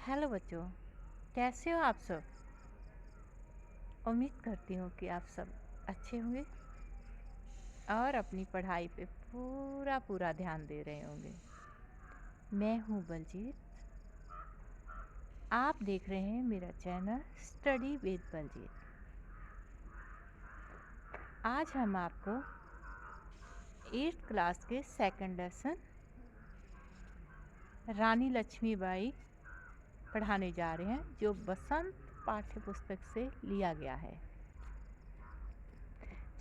Hello बच्चों, कैसे हो आप सब। उम्मीद करती हूँ कि आप सब अच्छे होंगे और अपनी पढ़ाई पे पूरा पूरा ध्यान दे रहे होंगे। मैं हूँ बलजीत। आप देख रहे हैं मेरा चैनल स्टडी विद बलजीत। आज हम आपको 8th क्लास के सेकंड लेसन रानी लक्ष्मीबाई पढ़ाने जा रहे हैं, जो बसंत पाठ्य पुस्तक से लिया गया है।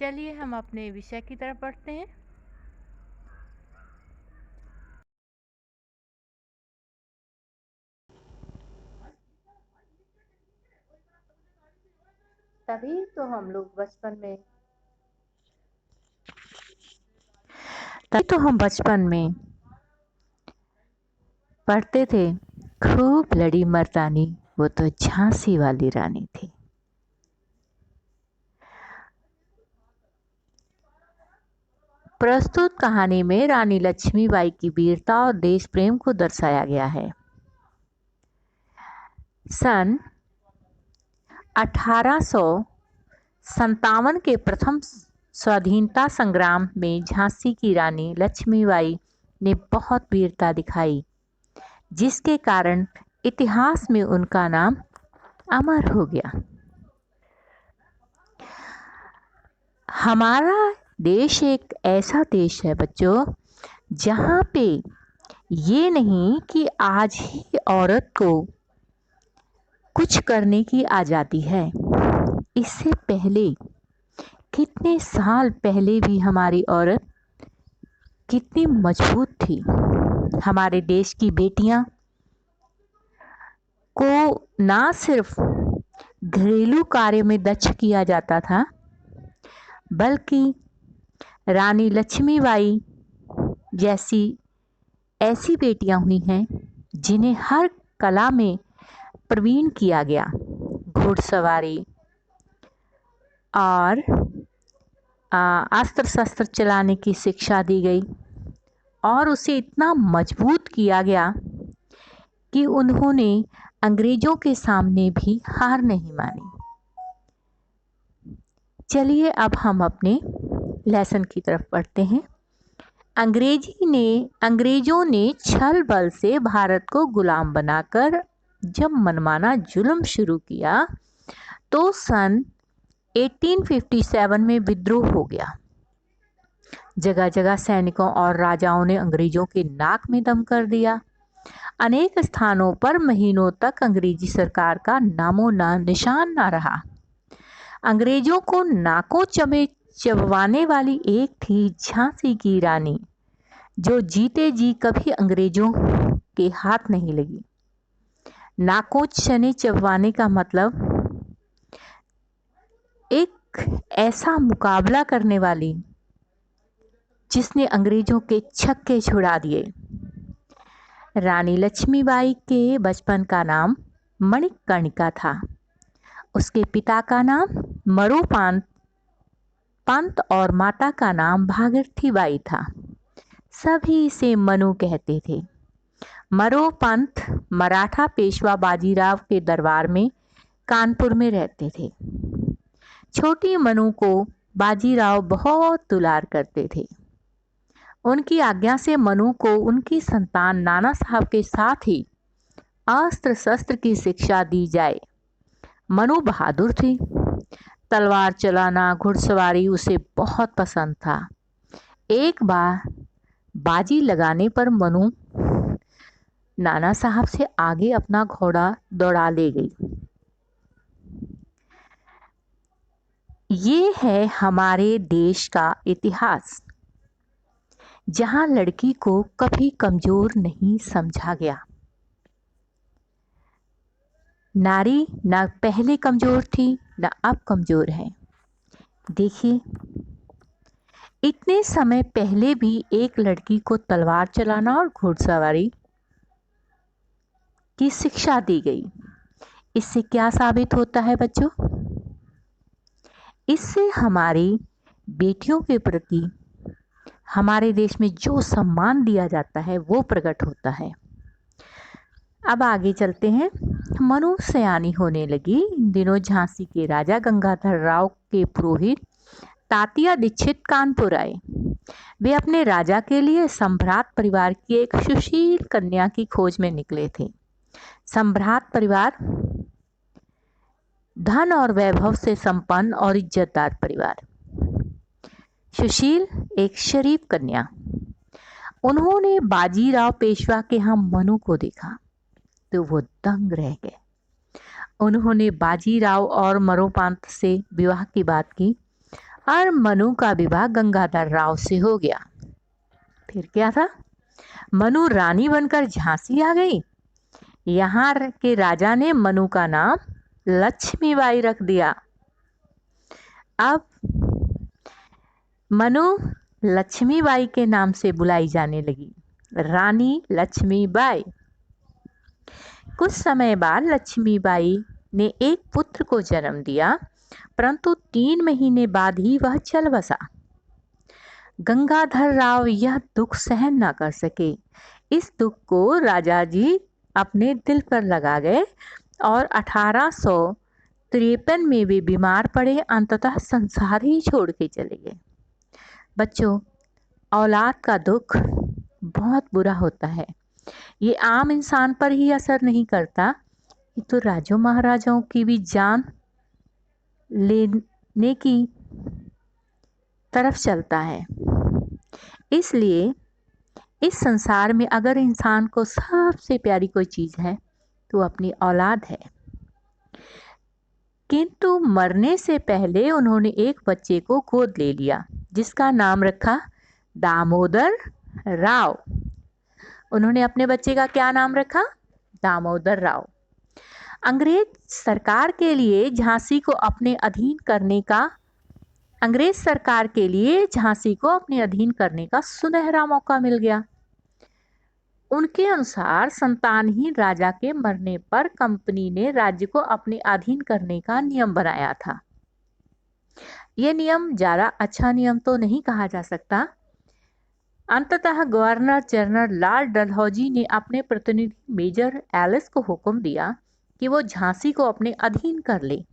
चलिए हम अपने विषय की तरफ बढ़ते हैं। तभी तो हम लोग बचपन में पढ़ते थे, खूब लड़ी मर्दानी वो तो झांसी वाली रानी थी। प्रस्तुत कहानी में रानी लक्ष्मीबाई की वीरता और देश प्रेम को दर्शाया गया है। सन 1857 के प्रथम स्वाधीनता संग्राम में झांसी की रानी लक्ष्मीबाई ने बहुत वीरता दिखाई, जिसके कारण इतिहास में उनका नाम अमर हो गया। हमारा देश एक ऐसा देश है बच्चों, जहाँ पे ये नहीं कि आज ही औरत को कुछ करने की आज़ादी है। इससे पहले कितने साल पहले भी हमारी औरत कितनी मजबूत थी। हमारे देश की बेटियां को ना सिर्फ घरेलू कार्य में दक्ष किया जाता था, बल्कि रानी लक्ष्मीबाई जैसी ऐसी बेटियां हुई हैं जिन्हें हर कला में प्रवीण किया गया। घुड़सवारी और अस्त्र शस्त्र चलाने की शिक्षा दी गई और उसे इतना मजबूत किया गया कि उन्होंने अंग्रेजों के सामने भी हार नहीं मानी। चलिए अब हम अपने लेसन की तरफ बढ़ते हैं। अंग्रेजों ने छल बल से भारत को गुलाम बनाकर जब मनमाना जुल्म शुरू किया तो सन 1857 में विद्रोह हो गया। जगह जगह सैनिकों और राजाओं ने अंग्रेजों के नाक में दम कर दिया। अनेक स्थानों पर महीनों तक अंग्रेजी सरकार का नामो निशान न रहा। अंग्रेजों को नाकों चबवाने वाली एक थी झांसी की रानी, जो जीते जी कभी अंग्रेजों के हाथ नहीं लगी। नाकों चने चबवाने का मतलब एक ऐसा मुकाबला करने वाली जिसने अंग्रेजों के छक्के छुड़ा दिए। रानी लक्ष्मीबाई के बचपन का नाम मणिकर्णिका था। उसके पिता का नाम मरोपांत पंत और माता का नाम भागीरथी बाई था। सभी इसे मनु कहते थे। मरोपंत मराठा पेशवा बाजीराव के दरबार में कानपुर में रहते थे। छोटी मनु को बाजीराव बहुत दुलार करते थे। उनकी आज्ञा से मनु को उनकी संतान नाना साहब के साथ ही अस्त्र शस्त्र की शिक्षा दी जाए। मनु बहादुर थी। तलवार चलाना, घुड़सवारी उसे बहुत पसंद था। एक बार बाजी लगाने पर मनु नाना साहब से आगे अपना घोड़ा दौड़ा ले गई। ये है हमारे देश का इतिहास, जहां लड़की को कभी कमजोर नहीं समझा गया। नारी ना पहले कमजोर थी ना अब कमजोर है। देखिए, इतने समय पहले भी एक लड़की को तलवार चलाना और घुड़सवारी की शिक्षा दी गई। इससे क्या साबित होता है बच्चों? इससे हमारी बेटियों के प्रति हमारे देश में जो सम्मान दिया जाता है वो प्रकट होता है। अब आगे चलते हैं। मनु सयानी होने लगी। इन दिनों झांसी के राजा गंगाधर राव के पुरोहित तात्या दीक्षित कानपुर आए। वे अपने राजा के लिए सम्भ्रात परिवार की एक सुशील कन्या की खोज में निकले थे। सम्भ्रात परिवार धन और वैभव से संपन्न और इज्जतदार परिवार। सुशील एक शरीफ कन्या। उन्होंने बाजीराव पेशवा के यहाँ मनु को देखा तो वो दंग रह गए। उन्होंने बाजीराव और मरोपांत से विवाह की बात की और मनु का विवाह गंगाधर राव से हो गया। फिर क्या था? मनु रानी बनकर झांसी आ गई। यहाँ के राजा ने मनु का नाम लक्ष्मीबाई रख दिया। अब मनु लक्ष्मीबाई के नाम से बुलाई जाने लगी, रानी लक्ष्मीबाई। कुछ समय बाद लक्ष्मीबाई ने एक पुत्र को जन्म दिया, परंतु 3 महीने बाद ही वह चल बसा। गंगाधर राव यह दुख सहन न कर सके। इस दुख को राजा जी अपने दिल पर लगा गए और 1853 में वे बीमार पड़े, अंततः संसार ही छोड़ के चले गए। बच्चों, औलाद का दुख बहुत बुरा होता है। ये आम इंसान पर ही असर नहीं करता, ये तो राजों महाराजाओं की भी जान लेने की तरफ चलता है। इसलिए इस संसार में अगर इंसान को सबसे प्यारी कोई चीज है तो अपनी औलाद है। किंतु मरने से पहले उन्होंने एक बच्चे को गोद ले लिया, जिसका नाम रखा दामोदर राव। उन्होंने अपने बच्चे का क्या नाम रखा? दामोदर राव। अंग्रेज सरकार के लिए झांसी को अपने अधीन करने का सुनहरा मौका मिल गया। उनके अनुसार संतानहीन राजा के मरने पर कंपनी ने राज्य को अपने अधीन करने का नियम बनाया था। यह नियम ज्यादा अच्छा नियम तो नहीं कहा जा सकता। अंततः गवर्नर जनरल लॉर्ड डलहौजी ने अपने प्रतिनिधि मेजर एलिस को हुक्म दिया कि वो झांसी को अपने अधीन कर ले।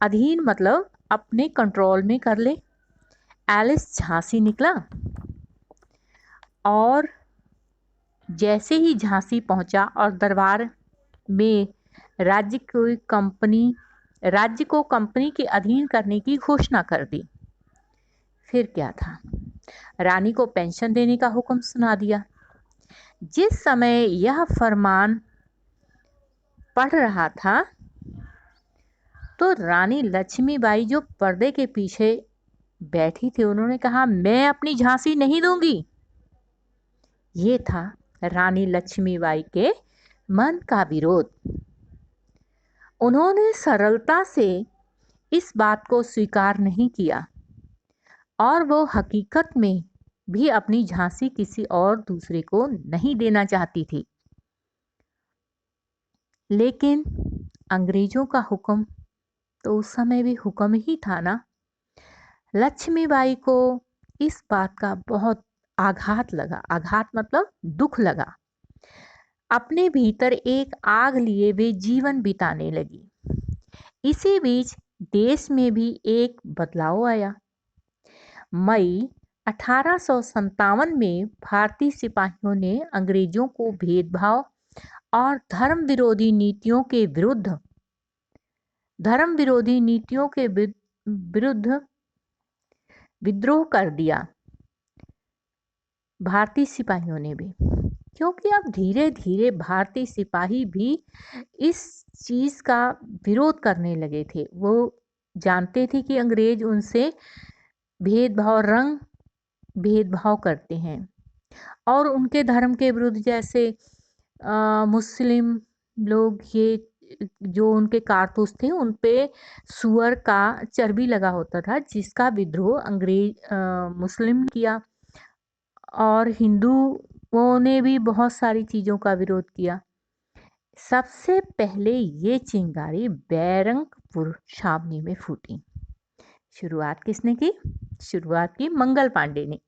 अधीन मतलब अपने कंट्रोल में कर ले। एलिस झांसी निकला और जैसे ही झांसी पहुंचा और दरबार में राज्य को कंपनी के अधीन करने की घोषणा कर दी। फिर क्या था? रानी को पेंशन देने का हुक्म सुना दिया। जिस समय यह फरमान पढ़ रहा था तो रानी लक्ष्मीबाई जो पर्दे के पीछे बैठी थी, उन्होंने कहा, मैं अपनी झांसी नहीं दूंगी। ये था रानी लक्ष्मीबाई के मन का विरोध। उन्होंने सरलता से इस बात को स्वीकार नहीं किया और वो हकीकत में भी अपनी झांसी किसी और दूसरे को नहीं देना चाहती थी। लेकिन अंग्रेजों का हुक्म तो उस समय भी हुक्म ही था ना। लक्ष्मीबाई को इस बात का बहुत आघात लगा। आघात मतलब दुख लगा। अपने भीतर एक आग लिए वे जीवन बिताने लगी। इसी बीच देश में भी एक बदलाव आया। मई 1857 में भारतीय सिपाहियों ने अंग्रेजों को भेदभाव और धर्म विरोधी नीतियों के विरुद्ध विद्रोह कर दिया। भारतीय सिपाहियों ने भी, क्योंकि अब धीरे धीरे भारतीय सिपाही भी इस चीज का विरोध करने लगे थे। वो जानते थे कि अंग्रेज उनसे भेदभाव करते हैं और उनके धर्म के विरुद्ध, जैसे मुस्लिम लोग, ये जो उनके कारतूस थे उन पे सुअर का चर्बी लगा होता था, जिसका विद्रोह मुस्लिम किया। और हिंदुओं ने भी बहुत सारी चीज़ों का विरोध किया। सबसे पहले ये चिंगारी बैरंगपुर छावनी में फूटी। शुरुआत किसने की? शुरुआत की मंगल पांडे ने।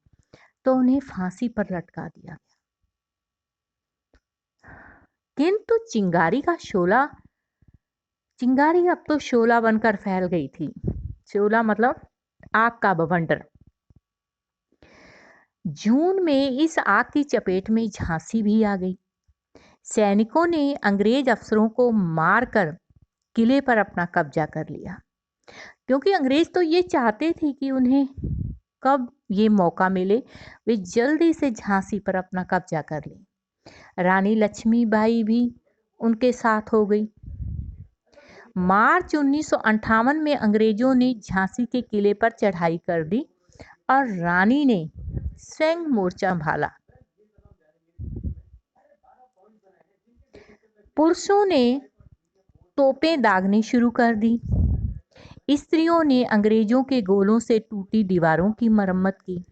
तो उन्हें फांसी पर लटका दिया गया। किंतु चिंगारी अब तो शोला बनकर फैल गई थी। शोला मतलब आग का बवंडर। जून में इस आग की चपेट में झांसी भी आ गई। सैनिकों ने अंग्रेज अफसरों को मारकर किले पर अपना कब्जा कर लिया, क्योंकि अंग्रेज तो ये चाहते थे कि उन्हें कब ये मौका मिले वे जल्दी से झांसी पर अपना कब्जा कर लें। रानी लक्ष्मीबाई भी उनके साथ हो गई। मार्च 1958 में अंग्रेजों ने झांसी के किले पर चढ़ाई कर दी और रानी ने स्वयं मोर्चा संभाला। पुरुषों ने तोपें दागनी शुरू कर दी। स्त्रियों ने अंग्रेजों के गोलों से टूटी दीवारों की मरम्मत की।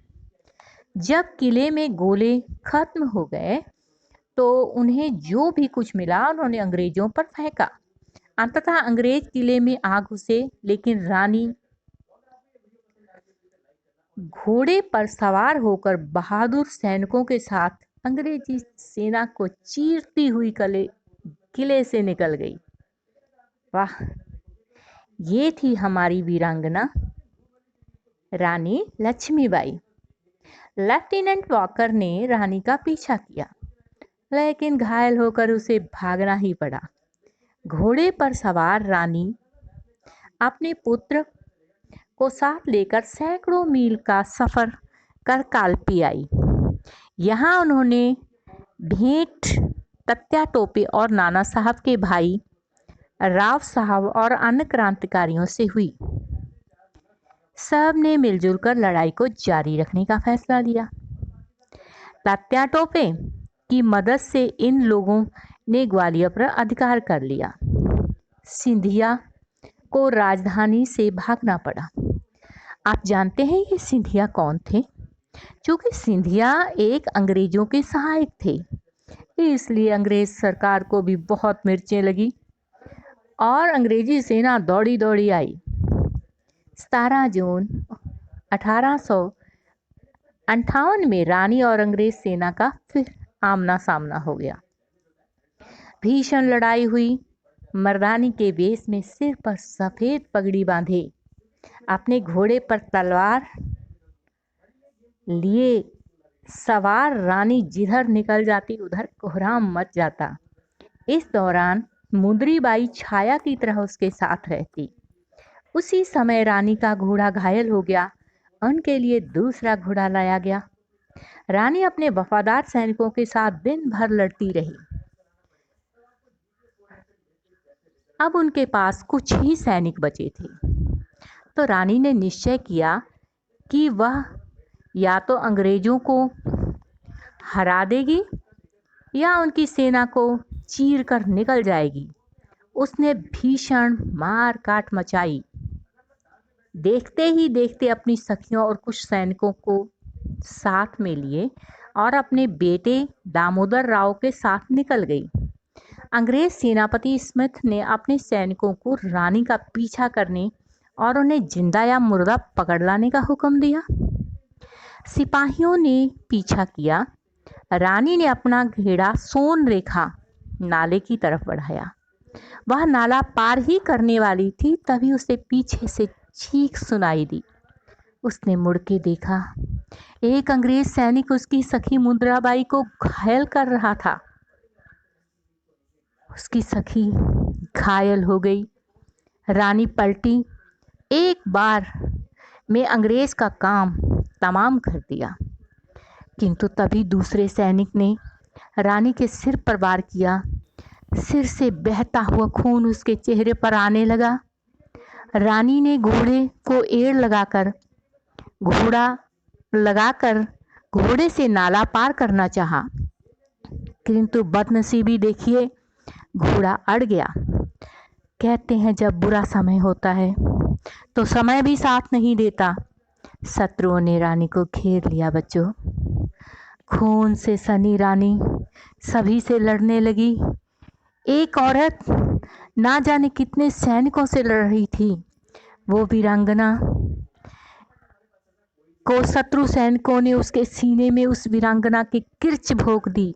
जब किले में गोले खत्म हो गए तो उन्हें जो भी कुछ मिला उन्होंने अंग्रेजों पर फेंका। अंततः अंग्रेज किले में आ घुसे, लेकिन रानी घोड़े पर सवार होकर बहादुर सैनिकों के साथ अंग्रेजी सेना को चीरती हुई किले से निकल गई। वाह, ये थी हमारी वीरांगना रानी लक्ष्मीबाई। लेफ्टिनेंट वॉकर ने रानी का पीछा किया, लेकिन घायल होकर उसे भागना ही पड़ा। घोड़े पर सवार रानी अपने पुत्र को साथ लेकर सैकड़ों मील का सफर कर कालपी आई। यहाँ उन्होंने भेंट तत्या टोपे और नाना साहब के भाई राव साहब और अन्य क्रांतिकारियों से हुई। सब ने मिलजुल कर लड़ाई को जारी रखने का फैसला लिया। तत्या टोपे की मदद से इन लोगों ने ग्वालियर पर अधिकार कर लिया। सिंधिया को राजधानी से भागना पड़ा। आप जानते हैं ये सिंधिया कौन थे? क्योंकि सिंधिया एक अंग्रेजों के सहायक थे, इसलिए अंग्रेज सरकार को भी बहुत मिर्चें लगी और अंग्रेजी सेना दौड़ी दौड़ी आई। 17 जून 1858 में रानी और अंग्रेज सेना का फिर आमना सामना हो गया। भीषण लड़ाई हुई। मर्दानी के वेश में सिर पर सफेद पगड़ी बांधे, अपने घोड़े पर तलवार लिए सवार रानी जिधर निकल जाती उधर कोहराम मच जाता। इस दौरान मुंदरीबाई छाया की तरह उसके साथ रहती। उसी समय रानी का घोड़ा घायल हो गया। उनके लिए दूसरा घोड़ा लाया गया। रानी अपने वफादार सैनिकों के साथ दिन भर लड़ती रही। अब उनके पास कुछ ही सैनिक बचे थे, तो रानी ने निश्चय किया कि वह या तो अंग्रेजों को हरा देगी या उनकी सेना को चीर कर निकल जाएगी। उसने भीषण मार काट मचाई। देखते ही देखते अपनी सखियों और कुछ सैनिकों को साथ में लिए और अपने बेटे दामोदर राव के साथ निकल गई। अंग्रेज सेनापति स्मिथ ने अपने सैनिकों को रानी का पीछा करने और उन्हें जिंदा या मुर्दा पकड़ लाने का हुक्म दिया। सिपाहियों ने पीछा किया। रानी ने अपना घेरा सोन रेखा नाले की तरफ बढ़ाया। वह नाला पार ही करने वाली थी, तभी उसे पीछे से चीख सुनाई दी। उसने मुड़ के देखा, एक अंग्रेज सैनिक उसकी सखी मुंदराबाई को घायल कर रहा था। उसकी सखी घायल हो गई। रानी पलटी, एक बार में अंग्रेज का काम तमाम कर दिया। किंतु तभी दूसरे सैनिक ने रानी के सिर पर वार किया। सिर से बहता हुआ खून उसके चेहरे पर आने लगा। रानी ने घोड़े को एड़ लगाकर घोड़े से नाला पार करना चाहा, किंतु बदनसीबी देखिए, घोड़ा अड़ गया। कहते हैं जब बुरा समय होता है तो समय भी साथ नहीं देता। शत्रुओं ने रानी को घेर लिया। बच्चों, खून से सनी रानी सभी से लड़ने लगी। एक औरत ना जाने कितने सैनिकों से लड़ रही थी। वो वीरांगना को शत्रु सैनिकों ने उसके सीने में उस वीरांगना की किर्च भोंक दी।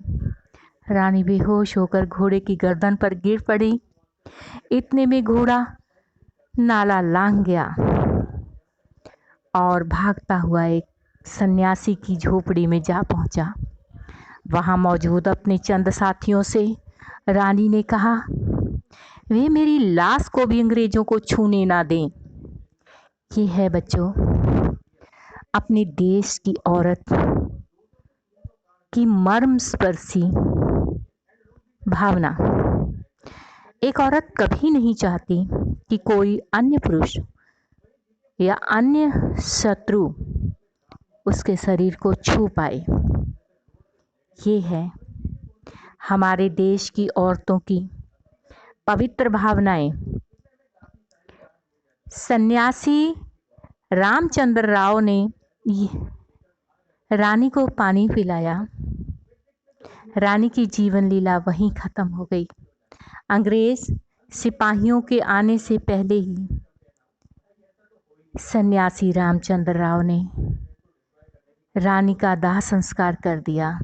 रानी बेहोश होकर घोड़े की गर्दन पर गिर पड़ी। इतने में घोड़ा नाला लांघ गया और भागता हुआ एक सन्यासी की झोपड़ी में जा पहुंचा। वहां मौजूद अपने चंद साथियों से रानी ने कहा, वे मेरी लाश को भी अंग्रेजों को छूने ना दें। ये है बच्चों अपने देश की औरत की मर्मस्पर्शी भावना। एक औरत कभी नहीं चाहती कि कोई अन्य पुरुष या अन्य शत्रु उसके शरीर को छू पाए। ये है हमारे देश की औरतों की पवित्र भावनाएं। सन्यासी रामचंद्र राव ने रानी को पानी पिलाया। रानी की जीवन लीला वहीं खत्म हो गई। अंग्रेज सिपाहियों के आने से पहले ही सन्यासी रामचंद्र राव ने रानी का दाह संस्कार कर दिया।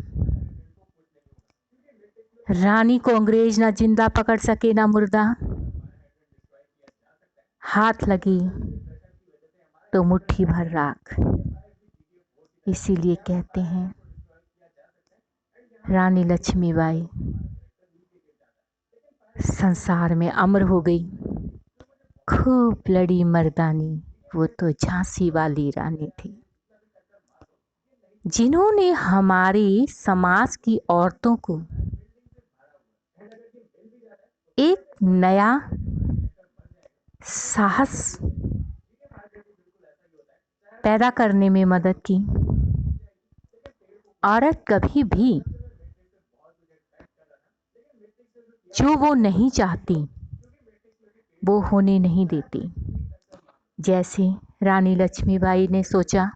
रानी को अंग्रेज ना जिंदा पकड़ सके ना मुर्दा। हाथ लगी तो मुट्ठी भर राख। इसीलिए कहते हैं रानी लक्ष्मीबाई संसार में अमर हो गई। खूब लड़ी मर्दानी, वो तो झांसी वाली रानी थी, जिन्होंने हमारी समाज की औरतों को एक नया साहस पैदा करने में मदद की। औरत कभी भी जो वो नहीं चाहती वो होने नहीं देती। जैसे रानी लक्ष्मीबाई ने सोचा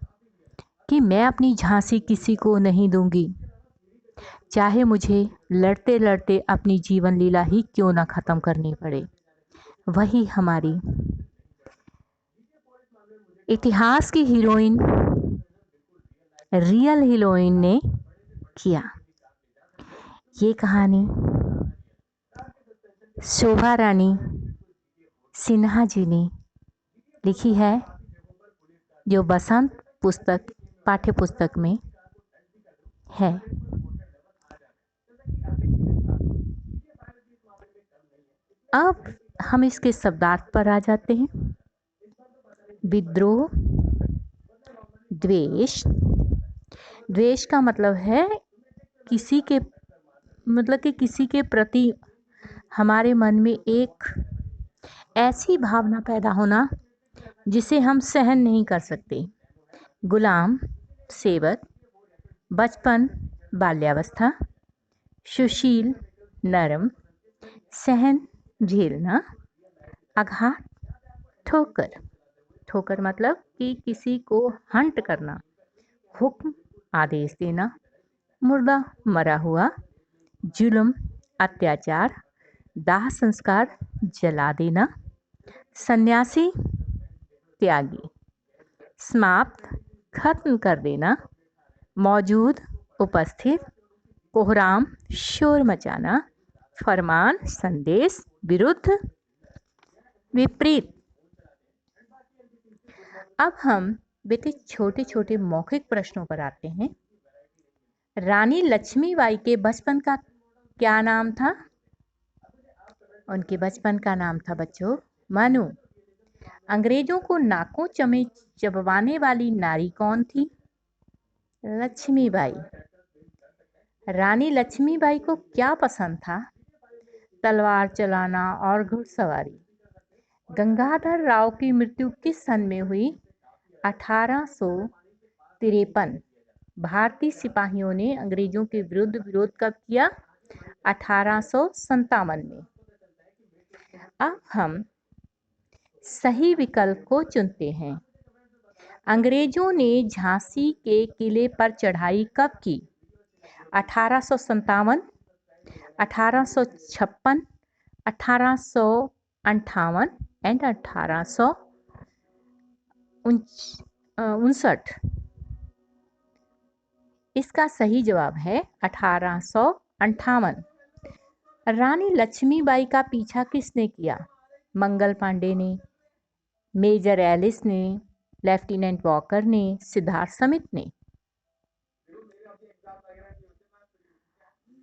कि मैं अपनी झांसी किसी को नहीं दूंगी, चाहे मुझे लड़ते लड़ते अपनी जीवन लीला ही क्यों ना खत्म करनी पड़े। वही हमारी इतिहास की हीरोइन, रियल हीरोइन ने किया। ये कहानी शोभा रानी सिन्हा जी ने लिखी है, जो बसंत पुस्तक पाठ्य पुस्तक में है। अब हम इसके शब्दार्थ पर आ जाते हैं। विद्रोह, द्वेष। द्वेष का मतलब है किसी के प्रति हमारे मन में एक ऐसी भावना पैदा होना जिसे हम सहन नहीं कर सकते। गुलाम, सेवक, बचपन, बाल्यावस्था, सुशील, नरम, सहन, झेलना, आघात, ठोकर। ठोकर मतलब कि किसी को हंट करना, हुक्म, आदेश देना, मुर्दा, मरा हुआ, जुल्म, अत्याचार, दाह संस्कार, जला देना, सन्यासी, त्यागी, समाप्त, खत्म कर देना, मौजूद, उपस्थित, कोहराम, शोर मचाना, फरमान, संदेश, विरुद्ध, विपरीत। अब हम बेटे छोटे छोटे मौखिक प्रश्नों पर आते हैं। रानी लक्ष्मीबाई के बचपन का क्या नाम था? उनके बचपन का नाम था बच्चों मनु। अंग्रेजों को नाकों चबवाने वाली नारी कौन थी? लक्ष्मीबाई। रानी लक्ष्मीबाई को क्या पसंद था? तलवार चलाना और घुड़सवारी। गंगाधर राव की मृत्यु किस सन में हुई? 1853। भारतीय सिपाहियों ने अंग्रेजों के विरुद्ध विरोध कब किया? 1857 में। अब हम सही विकल्प को चुनते हैं। अंग्रेजों ने झांसी के किले पर चढ़ाई कब की? 1857, 1856, 1858 एंड 1859। इसका सही जवाब है 1858। 58। रानी लक्ष्मीबाई का पीछा किसने किया? मंगल पांडे ने, मेजर एलिस ने, लेफ्टिनेंट वॉकर ने, सिद्धार्थ समित ने।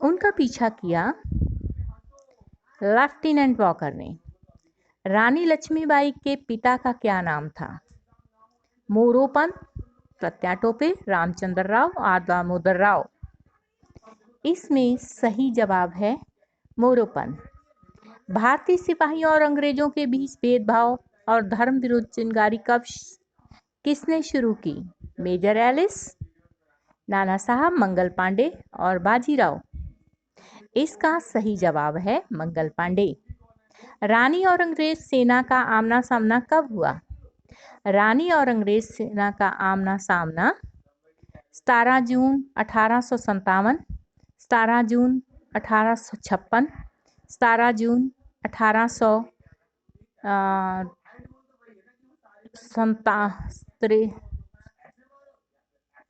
उनका पीछा किया लेफ्टिनेंट वॉकर ने। रानी लक्ष्मीबाई के पिता का क्या नाम था? मोरोपंत, प्रत्याटोपे, रामचंद्र राव और दामोदर राव। इसमें सही जवाब है मोरोपंत। भारतीय सिपाहियों और अंग्रेजों के बीच भेदभाव और धर्म विरुद्ध चिंगारी कब किसने शुरू की? मेजर एलिस, नाना साहब, मंगल पांडे और बाजीराव। इसका सही जवाब है मंगल पांडे। रानी और अंग्रेज सेना का आमना सामना कब हुआ? रानी और अंग्रेज सेना का आमना सामना 17 जून 1857, 17 जून 1856, 17 जून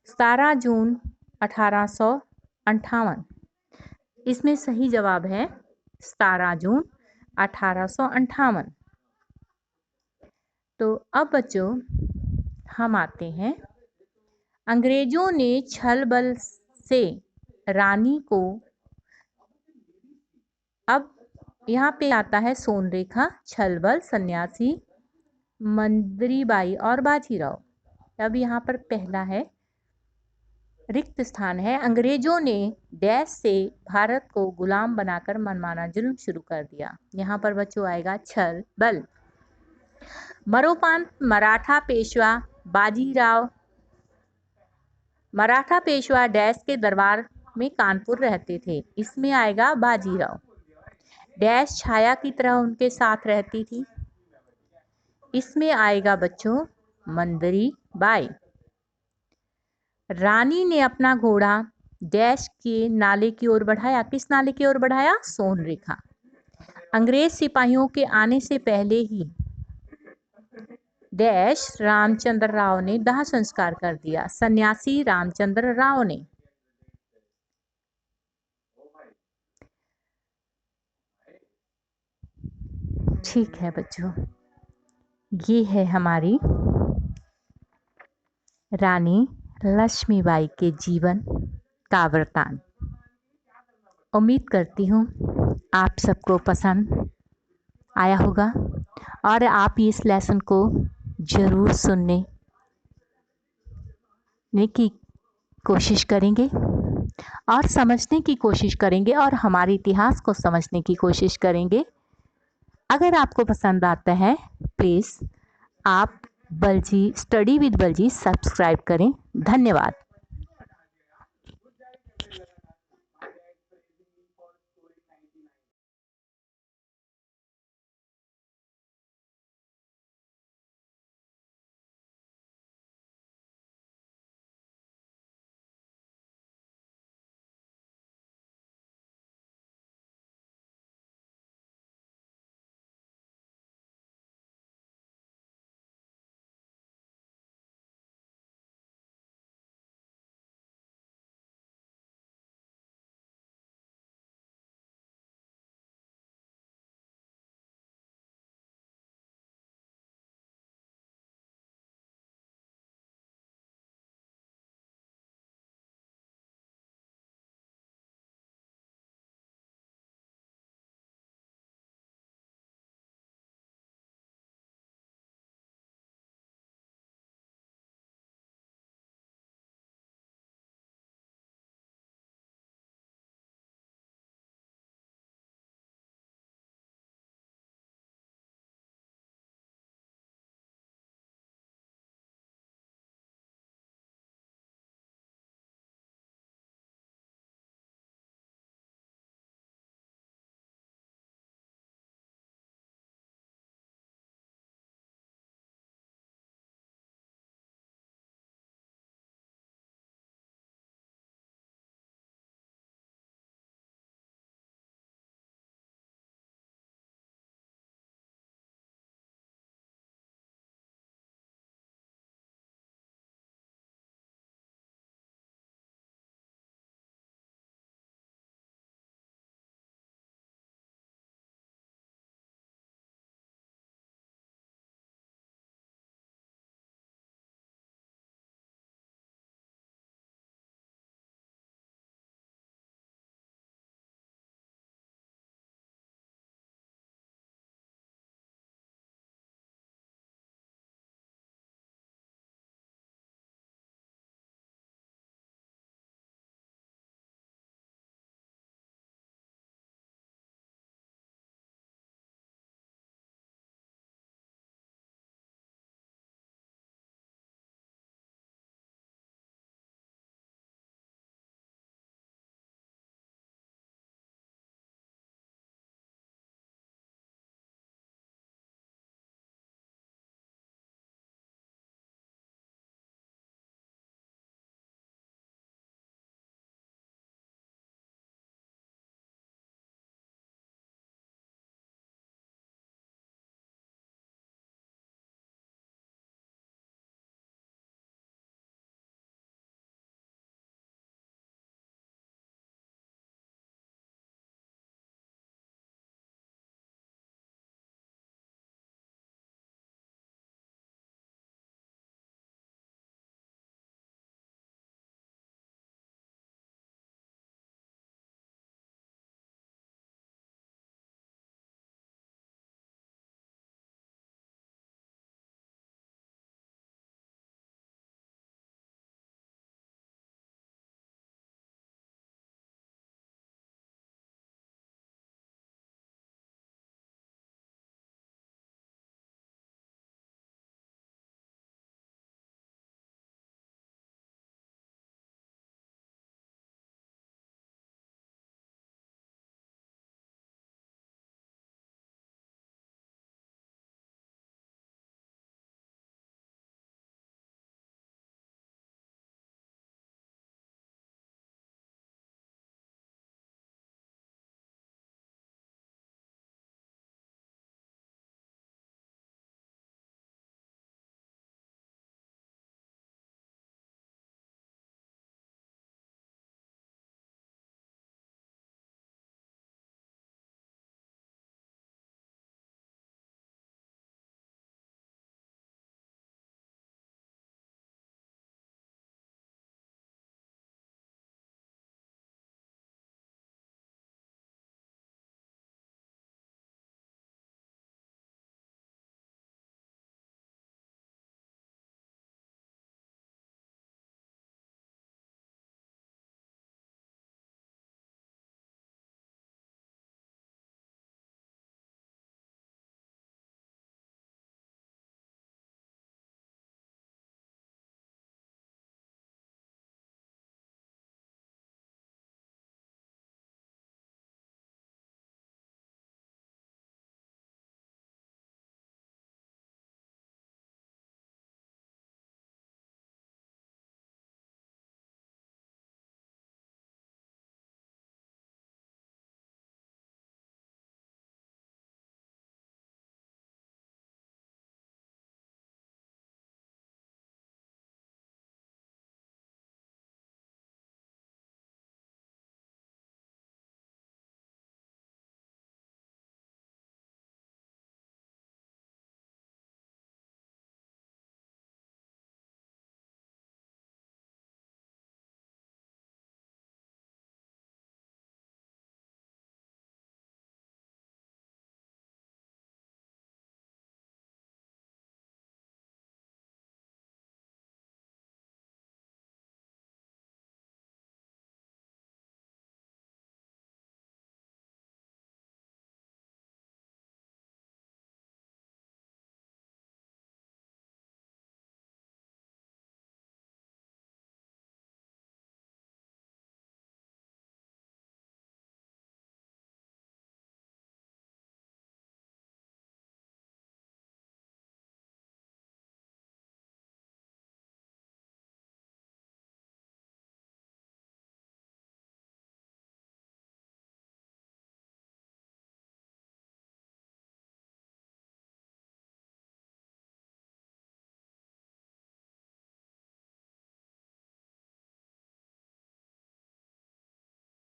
17 जून 1858। इसमें सही जवाब है 17 जून 1858। तो अब बच्चों हम आते हैं, अंग्रेजों ने छल बल से रानी को, अब यहाँ पे आता है सोनरेखा, छल बल, सन्यासी, मंदरीबाई और बाजीराव। अब यहाँ पर पहला है रिक्त स्थान है, अंग्रेजों ने डैश से भारत को गुलाम बनाकर मनमाना जुल्म शुरू कर दिया। यहाँ पर बच्चों आएगा छल बल। मोरोपंत मराठा पेशवा बाजीराव, मराठा पेशवा डैश के दरबार में कानपुर रहते थे। इसमें आएगा बाजीराव। डैश छाया की तरह उनके साथ रहती थी। इसमें आएगा बच्चों मंदरी बाई। रानी ने अपना घोड़ा डैश के नाले की ओर बढ़ाया। किस नाले की ओर बढ़ाया? सोनरेखा। अंग्रेज सिपाहियों के आने से पहले ही डैश रामचंद्र राव ने दाह संस्कार कर दिया। सन्यासी रामचंद्र राव ने। ठीक है बच्चों, ये है हमारी रानी लक्ष्मीबाई के जीवन का वृतांत। उम्मीद करती हूँ आप सबको पसंद आया होगा और आप इस लेसन को ज़रूर सुनने की कोशिश करेंगे और समझने की कोशिश करेंगे और हमारे इतिहास को समझने की कोशिश करेंगे। अगर आपको पसंद आता है प्लीज़ आप Balji study with Balji subscribe करें। धन्यवाद।